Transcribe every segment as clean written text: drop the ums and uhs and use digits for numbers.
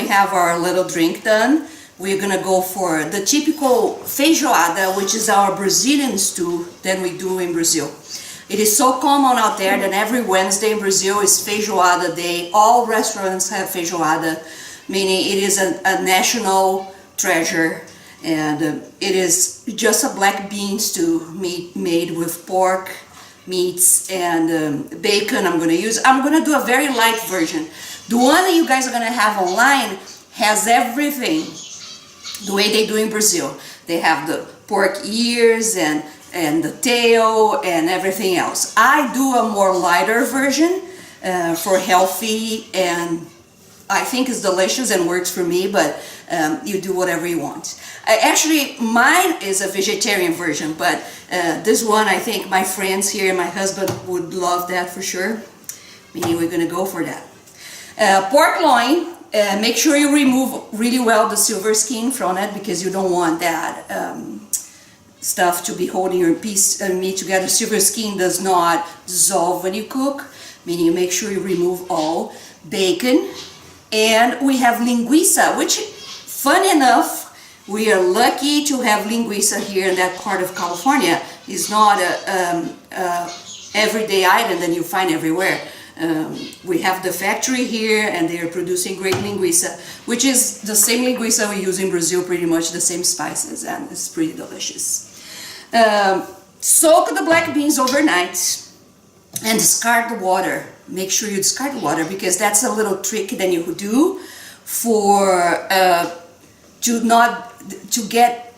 we have our little drink done, we're gonna go for the typical feijoada, which is our Brazilian stew that we do in Brazil. It is so common out there that every Wednesday in Brazil is feijoada day. All restaurants have feijoada, meaning it is a national treasure, and it is just a black bean stew made with pork, meats, and bacon. I'm gonna do a very light version. The one that you guys are gonna have online has everything the way they do in Brazil. They have the pork ears and the tail and everything else. I do a more lighter version for healthy, and I think it's delicious and works for me, but you do whatever you want. Actually, mine is a vegetarian version, but this one, I think my friends here and my husband would love that for sure. Meaning we're gonna go for that. Pork loin, make sure you remove really well the silver skin from it, because you don't want that stuff to be holding your piece of meat together. Silver skin does not dissolve when you cook, meaning you make sure you remove all. Bacon, and we have linguiça, which, funny enough, we are lucky to have linguiça here in that part of California. It's not a everyday item that you find everywhere. We have the factory here, and they are producing great linguiça, which is the same linguiça we use in Brazil, pretty much the same spices, and it's pretty delicious. Soak the black beans overnight and discard the water. Make sure you discard the water, because that's a little trick that you do for to get,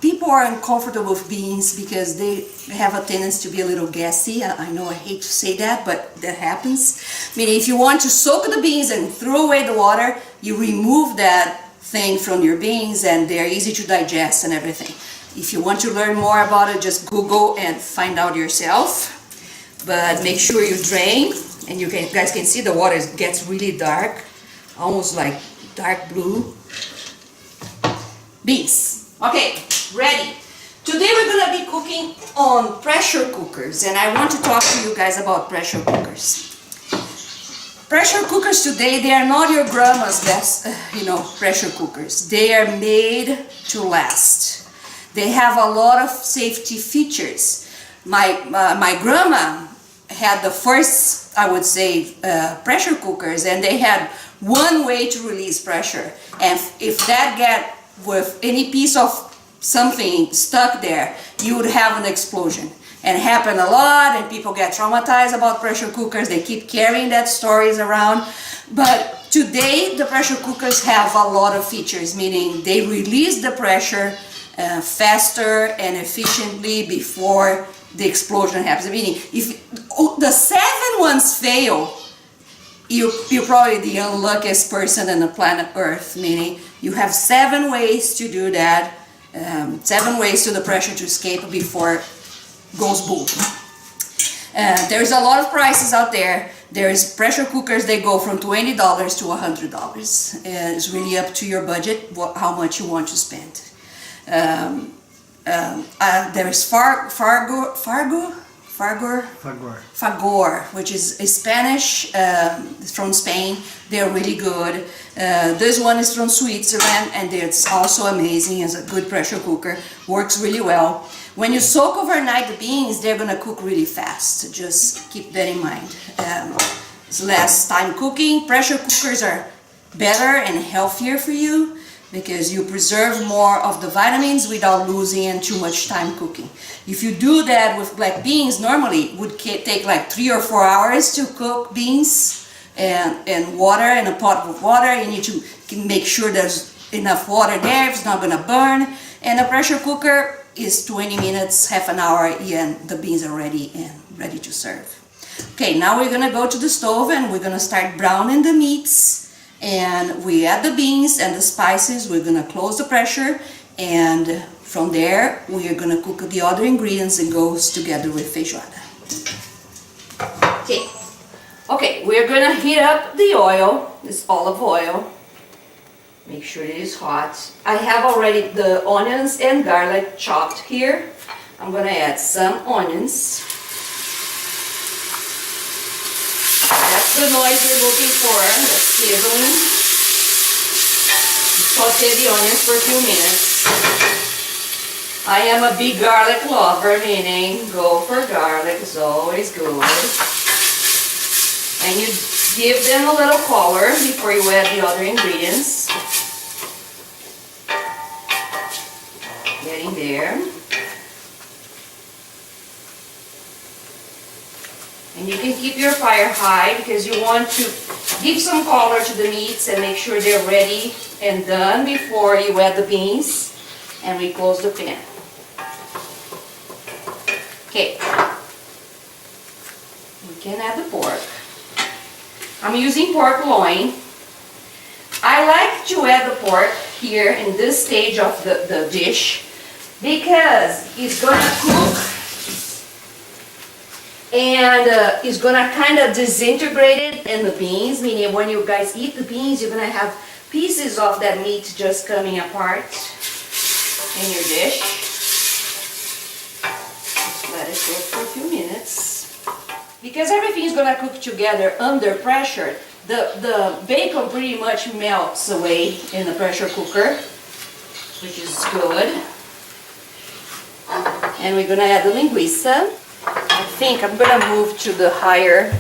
people are uncomfortable with beans because they have a tendency to be a little gassy. I know I hate to say that, but that happens. Meaning, if you want to soak the beans and throw away the water, you remove that thing from your beans, and they're easy to digest and everything. If you want to learn more about it, just Google and find out yourself. But make sure you drain, and you guys can see the water gets really dark, almost like dark blue. Beans. Okay, ready. Today we're gonna be cooking on pressure cookers, and I want to talk to you guys about pressure cookers. Pressure cookers today, they are not your grandma's best, pressure cookers. They are made to last. They have a lot of safety features. My grandma had the first, I would say, pressure cookers, and they had one way to release pressure, and if that get with any piece of something stuck there, you would have an explosion. And it happened a lot, and people get traumatized about pressure cookers. They keep carrying that stories around. But today the pressure cookers have a lot of features, meaning they release the pressure faster and efficiently before the explosion happens. Meaning, if the 7 ones fail, you're probably the unluckiest person on the planet Earth, meaning you have 7 ways to do that, 7 ways to the pressure to escape before it goes boom. There's a lot of prices out there. There's pressure cookers, they go from $20 to $100. It's really up to your budget, how much you want to spend. There is Fagor, which is a Spanish, from Spain. They're really good. This one is from Switzerland, and it's also amazing. It's a good pressure cooker, works really well. When you soak overnight the beans, they're gonna cook really fast. Just keep that in mind. It's less time cooking. Pressure cookers are better and healthier for you, because you preserve more of the vitamins without losing too much time cooking. If you do that with black beans, normally it would take like 3 or 4 hours to cook beans and water, in a pot with water. You need to make sure there's enough water there, it's not gonna burn. And a pressure cooker is 20 minutes, half an hour, and the beans are ready and ready to serve. Okay, now we're gonna go to the stove, and we're gonna start browning the meats. And we add the beans and the spices. We're gonna close the pressure, and from there we are gonna cook the other ingredients that goes together with feijoada. Okay, we're gonna heat up the oil, this olive oil. Make sure it is hot. I have already the onions and garlic chopped here. I'm gonna add some onions. That's the noise we're looking for, the sizzling. Saute the onions for a few minutes. I am a big garlic lover, meaning go for garlic is always good. And you give them a little color before you add the other ingredients. Getting there. And you can keep your fire high because you want to give some color to the meats and make sure they're ready and done before you add the beans. And we close the pan. Okay. We can add the pork. I'm using pork loin. I like to add the pork here in this stage of the dish because it's going to cook and it's going to kind of disintegrate it in the beans, meaning when you guys eat the beans, you're going to have pieces of that meat just coming apart in your dish. Just let it cook for a few minutes. Because everything is going to cook together under pressure, the bacon pretty much melts away in the pressure cooker, which is good. And we're going to add the linguiça. I think I'm going to move to the higher,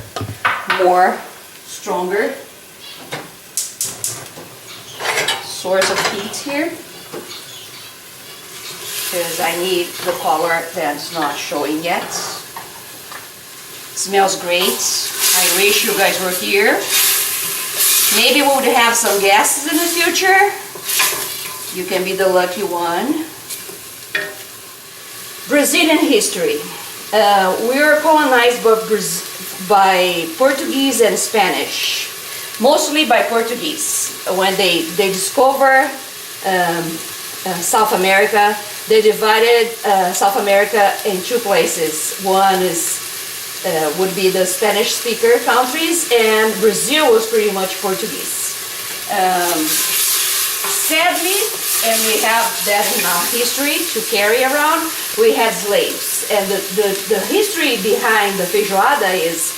stronger source of heat here. Because I need the color that's not showing yet. Smells great. I wish you guys were here. Maybe we would have some guests in the future. You can be the lucky one. Brazilian history. We were colonized by Portuguese and Spanish. Mostly by Portuguese. When they discovered South America, they divided South America in two places. One is would be the Spanish-speaker countries, and Brazil was pretty much Portuguese. Sadly, and we have that in our history to carry around, we had slaves. And the history behind the feijoada is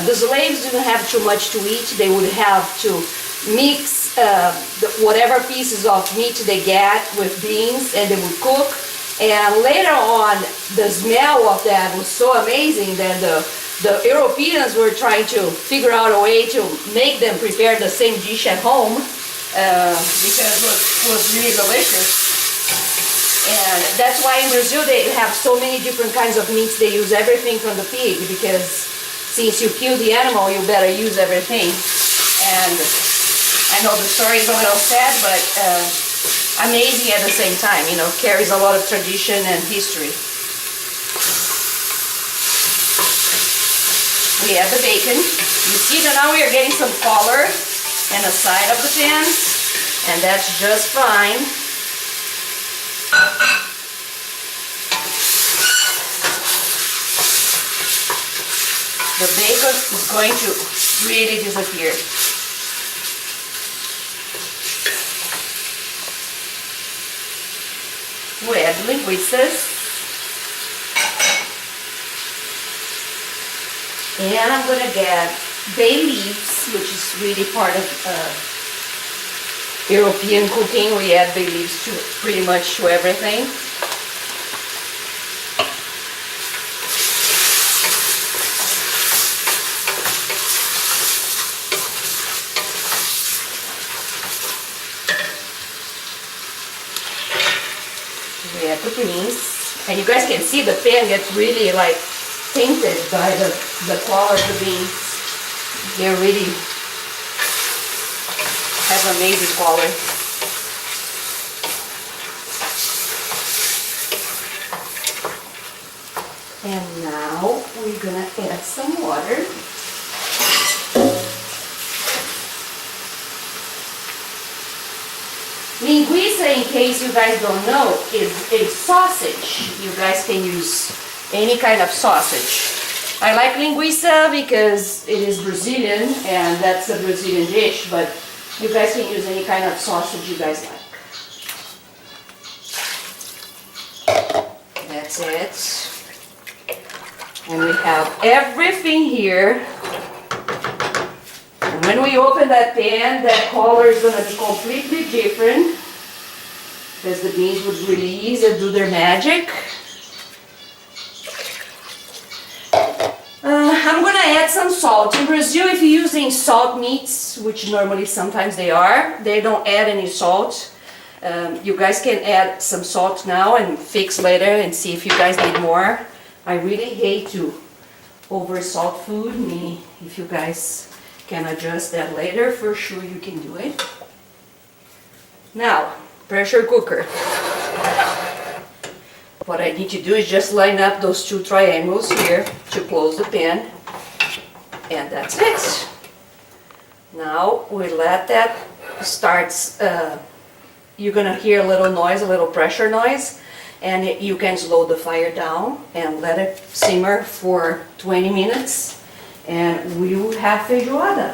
the slaves didn't have too much to eat. They would have to mix whatever pieces of meat they get with beans, and they would cook. And later on, the smell of that was so amazing that the Europeans were trying to figure out a way to make them prepare the same dish at home because it was really delicious. And that's why in Brazil they have so many different kinds of meats. They use everything from the pig because since you kill the animal, you better use everything. And I know the story is a little sad, but amazing at the same time, you know, carries a lot of tradition and history. We add the bacon. You see that now we are getting some color in the side of the pan, and that's just fine. The bacon is going to really disappear. We add linguiças. And I'm going to get bay leaves, which is really part of European cooking. We add bay leaves to pretty much to everything. We add the beans, and you guys can see the pan gets really like tainted by the color of the beans. They really have amazing color. And now we're gonna add some water. Linguiça, in case you guys don't know, is a sausage. You guys can use any kind of sausage. I like linguiça because it is Brazilian and that's a Brazilian dish, but you guys can use any kind of sausage you guys like. That's it. And we have everything here When we open that pan, that color is going to be completely different because the beans would release and do their magic. I'm going to add some salt. In Brazil, if you're using salt meats, which normally sometimes they are, they don't add any salt. You guys can add some salt now and fix later and see if you guys need more. I really hate to over salt food, meaning if you guys can adjust that later, for sure you can do it. Now, pressure cooker. What I need to do is just line up those two triangles here to close the pan, and that's it. Now we let that start. You're gonna hear a little noise, a little pressure noise, and you can slow the fire down and let it simmer for 20 minutes, and we will have feijoada.